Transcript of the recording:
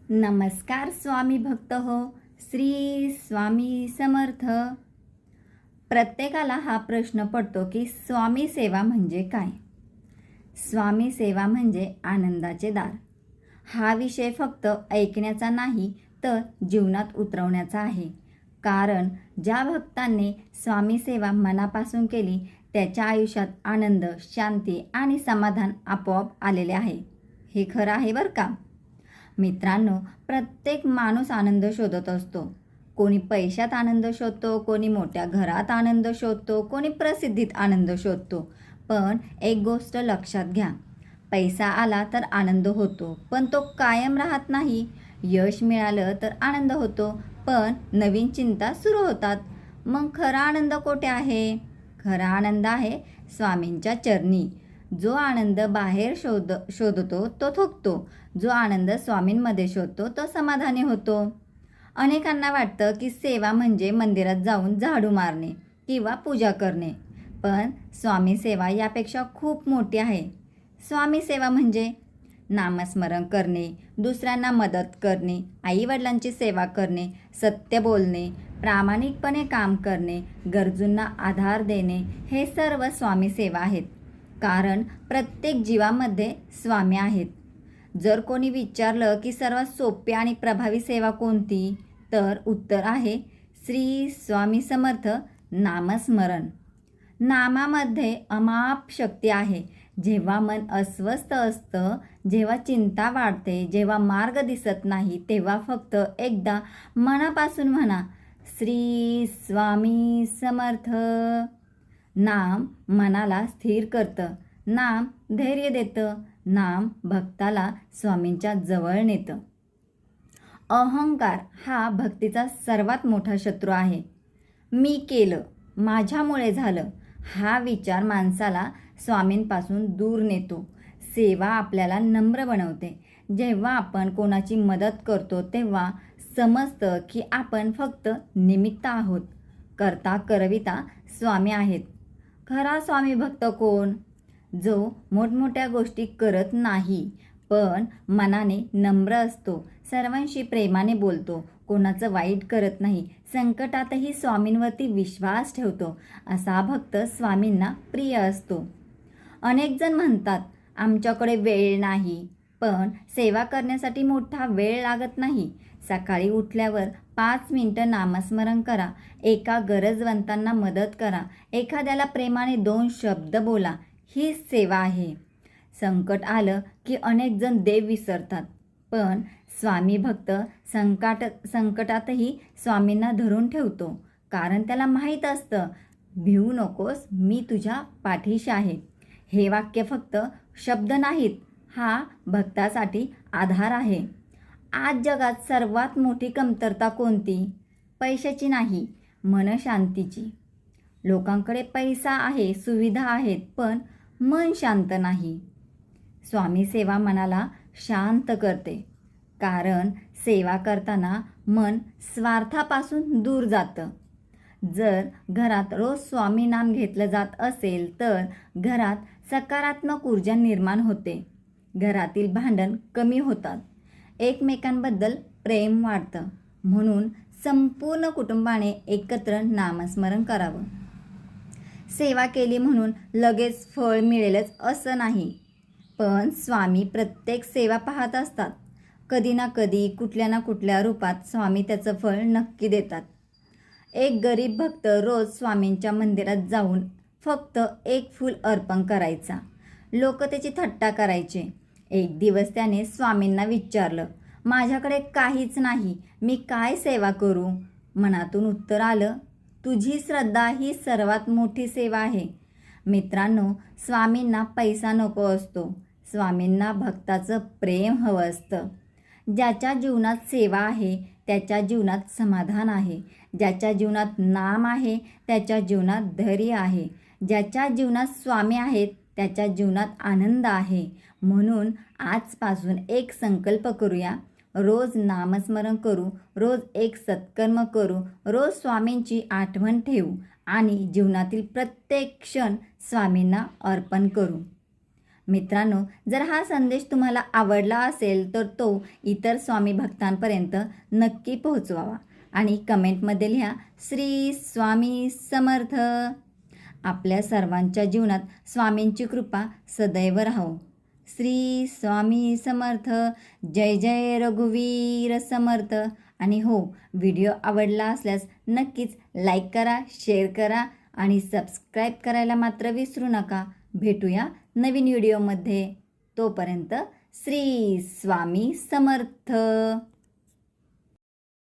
नमस्कार स्वामी भक्त हो. श्री स्वामी समर्थ. प्रत्येकाला हा प्रश्न पडतो की स्वामी सेवा म्हणजे काय. स्वामी सेवा म्हणजे आनंदाचे दार. हा विषय फक्त ऐकण्याचा नाही तर जीवनात उतरवण्याचा आहे. कारण ज्या भक्तांनी स्वामी सेवा मनापासून केली त्याच्या आयुष्यात आनंद, शांती आणि समाधान आपोआप आलेले आहे. हे खरं आहे बरं का. मित्रांनो, प्रत्येक माणूस आनंद शोधत असतो. कोणी पैशात आनंद शोधतो, कोणी मोठ्या घरात आनंद शोधतो, कोणी प्रसिद्धीत आनंद शोधतो. पण एक गोष्ट लक्षात घ्या, पैसा आला तर आनंद होतो पण तो कायम राहत नाही. यश मिळालं तर आनंद होतो पण नवीन चिंता सुरू होतात. मग खरा आनंद कोठे आहे? खरा आनंद आहे स्वामींच्या चरणी. जो आनंद बाहेर शोधतो तो थकतो. जो आनंद स्वामींमध्ये शोधतो तो समाधानी होतो. अनेकांना वाटतं की सेवा म्हणजे मंदिरात जाऊन झाडू मारणे किंवा पूजा करणे. पण स्वामी सेवा यापेक्षा खूप मोठी आहे. स्वामी सेवा म्हणजे नामस्मरण करणे, दुसऱ्यांना मदत करणे, आईवडिलांची सेवा करणे, सत्य बोलणे, प्रामाणिकपणे काम करणे, गरजूंना आधार देणे, हे सर्व स्वामी सेवा आहेत. कारण प्रत्येक जीवामध्ये स्वामी आहेत. जर कोणी विचारलं की सर्वात सोपी आणि प्रभावी सेवा कोणती, तर उत्तर आहे श्री स्वामी समर्थ नामस्मरण. नामामध्ये अमाप शक्ती आहे. जेव्हा मन अस्वस्थ असतं, जेव्हा चिंता वाढते, जेव्हा मार्ग दिसत नाही, तेव्हा फक्त एकदा मनापासून म्हणा श्री स्वामी समर्थ. नाम मनाला स्थिर करतं, नाम धैर्य देतं, नाम भक्ताला स्वामींच्या जवळ नेतं. अहंकार हा भक्तीचा सर्वात मोठा शत्रू आहे. मी केलं, माझ्यामुळे झालं, हा विचार माणसाला स्वामींपासून दूर नेतो. सेवा आपल्याला नम्र बनवते. जेव्हा आपण कोणाची मदत करतो तेव्हा समजतं की आपण फक्त निमित्त आहोत. करता करविता स्वामी आहेत. खरा स्वामी भक्त कोण? जो मोठमोठ्या गोष्टी करत नाही पण मनाने नम्र असतो, सर्वांशी प्रेमाने बोलतो, कोणाचं वाईट करत नाही, संकटातही स्वामींवरती विश्वास ठेवतो, असा भक्त स्वामींना प्रिय असतो. अनेक जण म्हणतात आमच्याकडे वेळ नाही. पण सेवा करण्यासाठी मोठा वेळ लागत नाही. सकाळी उठल्यावर 5 मिनिटं नामस्मरण करा, एका गरजवंतांना मदत करा, एखाद्याला प्रेमाने 2 शब्द बोला, ही सेवा आहे. संकट आलं की अनेक जण देव विसरतात, पण स्वामी भक्त संकटातही स्वामींना धरून ठेवतो. कारण त्याला माहीत असतं, भिवू नकोस, मी तुझ्या पाठीशी आहे. हे वाक्य फक्त शब्द नाहीत, हा भक्तासाठी आधार आहे. आज जगात सर्वात मोठी कमतरता कोणती? पैशाची नाही, मनशांतीची. लोकांकडे पैसा आहे, सुविधा आहेत, पण मन शांत नाही. स्वामी सेवा मनाला शांत करते. कारण सेवा करताना मन स्वार्थापासून दूर जातं. जर घरात रोज स्वामी नाम घेतलं जात असेल तर घरात सकारात्मक ऊर्जा निर्माण होते. घरातील भांडण कमी होतात, एकमेकांबद्दल प्रेम वाढतं. म्हणून संपूर्ण कुटुंबाने एकत्र नामस्मरण करावं. सेवा केली म्हणून लगेच फळ मिळेलच असं नाही. पण स्वामी प्रत्येक सेवा पाहत असतात. कधी ना कधी, कुठल्या ना कुठल्या रूपात स्वामी त्याचं फळ नक्की देतात. एक गरीब भक्त रोज स्वामींच्या मंदिरात जाऊन फक्त 1 फूल अर्पण करायचा. लोक त्याची थट्टा करायचे. एक दिवस त्याने स्वामींना विचारलं, माझ्याकडे काहीच नाही, मी काय सेवा करू? मनातून उत्तर आलं, तुझी श्रद्धा ही सर्वात मोठी सेवा आहे. मित्रांनो, स्वामींना पैसा नको असतो. स्वामींना भक्ताचं प्रेम हवं असतं. ज्याच्या जीवनात सेवा आहे त्याच्या जीवनात समाधान आहे. ज्याच्या जीवनात नाम आहे त्याच्या जीवनात धैर्य आहे. ज्याच्या जीवनात स्वामी आहेत त्याच्या जीवनात आनंद आहे. म्हणून आजपासून एक संकल्प करूया. रोज नामस्मरण करू, रोज एक सत्कर्म करू, रोज स्वामींची आठवण ठेवू आणि जीवनातील प्रत्येक क्षण स्वामींना अर्पण करू. मित्रांनो, जर हा संदेश तुम्हाला आवडला असेल तर तो इतर स्वामी भक्तांपर्यंत नक्की पोहोचवावा आणि कमेंटमध्ये लिहा श्री स्वामी समर्थ. आपल्या सर्वांच्या जीवनात स्वामींची कृपा सदैव राहो. श्री स्वामी समर्थ. जय जय रघुवीर समर्थ. आणि हो, व्हिडिओ आवडला असल्यास नक्कीच लाईक करा, शेअर करा आणि सबस्क्राईब करायला मात्र विसरू नका. भेटूया नवीन व्हिडिओमध्ये. तोपर्यंत श्री स्वामी समर्थ.